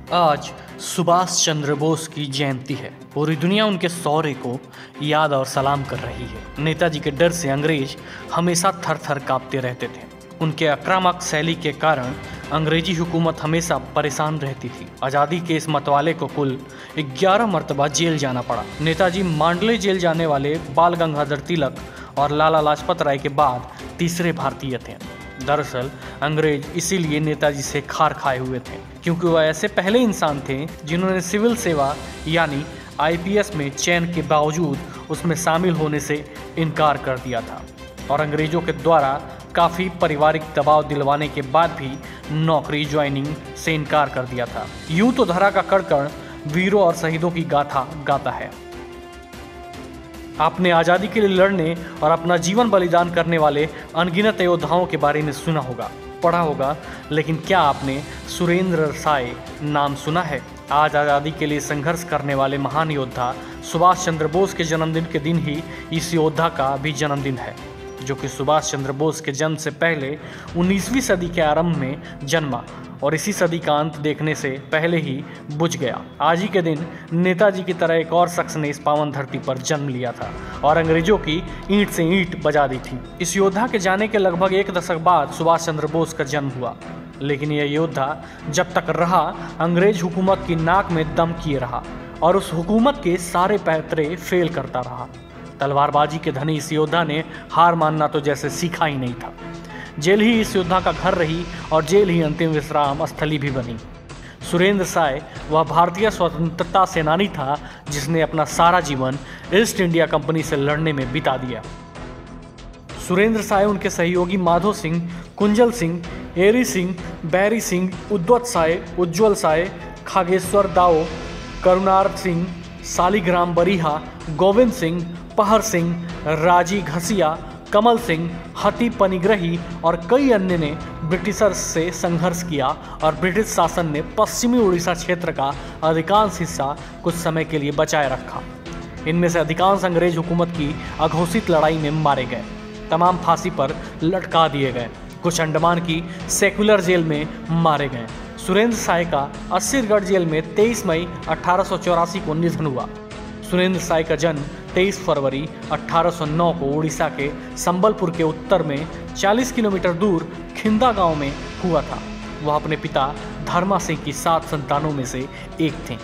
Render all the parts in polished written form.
आज सुभाष चंद्र बोस की जयंती है। पूरी दुनिया उनके शौर्य को याद और सलाम कर रही है। नेताजी के डर से अंग्रेज हमेशा थर थर कांपते रहते थे। उनके आक्रामक शैली के कारण अंग्रेजी हुकूमत हमेशा परेशान रहती थी। आज़ादी के इस मतवाले को कुल 11 मरतबा जेल जाना पड़ा। नेताजी मांडले जेल जाने वाले बाल गंगाधर तिलक और लाला लाजपत राय के बाद तीसरे भारतीय थे। दरअसल अंग्रेज इसीलिए नेताजी से खार खाए हुए थे, क्योंकि वह ऐसे पहले इंसान थे जिन्होंने सिविल सेवा यानी आईपीएस में चयन के बावजूद उसमें शामिल होने से इनकार कर दिया था और अंग्रेजों के द्वारा काफ़ी पारिवारिक दबाव दिलवाने के बाद भी नौकरी ज्वाइनिंग से इनकार कर दिया था। यूं तो धरा का कण कण वीरों और शहीदों की गाथा गाता है। आपने आज़ादी के लिए लड़ने और अपना जीवन बलिदान करने वाले अनगिनत योद्धाओं के बारे में सुना होगा, पढ़ा होगा, लेकिन क्या आपने सुरेंद्र साय नाम सुना है? आज आज़ादी के लिए संघर्ष करने वाले महान योद्धा सुभाष चंद्र बोस के जन्मदिन के दिन ही इस योद्धा का भी जन्मदिन है, जो कि सुभाष चंद्र बोस के जन्म से पहले 19वीं सदी के आरंभ में जन्मा और इसी सदी का अंत देखने से पहले ही बुझ गया। आज ही के दिन नेताजी की तरह एक और शख्स ने इस पावन धरती पर जन्म लिया था और अंग्रेजों की ईंट से ईंट बजा दी थी। इस योद्धा के जाने के लगभग एक दशक बाद सुभाष चंद्र बोस का जन्म हुआ, लेकिन यह योद्धा जब तक रहा अंग्रेज हुकूमत की नाक में दम किए रहा और उस हुकूमत के सारे पैतरे फेल करता रहा। तलवारबाजी के धनी इस योद्धा ने हार मानना तो जैसे सीखा ही नहीं था। जेल ही इस योद्धा का घर रही और जेल ही अंतिम विश्राम स्थली भी बनी। सुरेंद्र साय वह भारतीय स्वतंत्रता सेनानी था जिसने अपना सारा जीवन ईस्ट इंडिया कंपनी से लड़ने में बिता दिया। सुरेंद्र साय उनके सहयोगी माधो सिंह, कुंजल सिंह, एरी सिंह, बैरी सिंह, उद्वत साय, उज्ज्वल साय, खागेश्वर दाओ, करुणार सिंह, सालीग्राम बरिहा, गोविंद सिंह, पहर सिंह, राजी घसिया, कमल सिंह, हती पनिग्रही और कई अन्य ने ब्रिटिशर्स से संघर्ष किया और ब्रिटिश शासन ने पश्चिमी उड़ीसा क्षेत्र का अधिकांश हिस्सा कुछ समय के लिए बचाए रखा। इनमें से अधिकांश अंग्रेज हुकूमत की अघोषित लड़ाई में मारे गए, तमाम फांसी पर लटका दिए गए, कुछ अंडमान की सेक्युलर जेल में मारे गए। सुरेंद्र साय का अस्सीरगढ़ जेल में 23 मई 1884 को निधन हुआ। सुरेंद्र साय का जन्म 23 फरवरी 1809 को उड़ीसा के संबलपुर के उत्तर में 40 किलोमीटर दूर खिंदा गांव में हुआ था। वह अपने पिता धर्मा सिंह की 7 संतानों में से एक थे।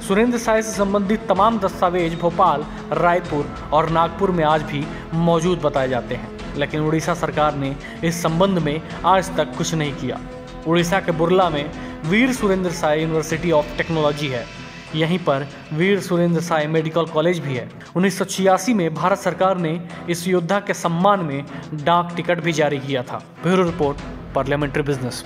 सुरेंद्र साय से संबंधित तमाम दस्तावेज भोपाल, रायपुर और नागपुर में आज भी मौजूद बताए जाते हैं, लेकिन उड़ीसा सरकार ने इस संबंध में आज तक कुछ नहीं किया। उड़ीसा के बुरला में Veer Surendra Sai university of technology है। यहीं पर वीर सुरेंद्र साय मेडिकल कॉलेज भी है। 1986 में भारत सरकार ने इस योद्धा के सम्मान में डाक टिकट भी जारी किया था। Bureau report, parliamentary business.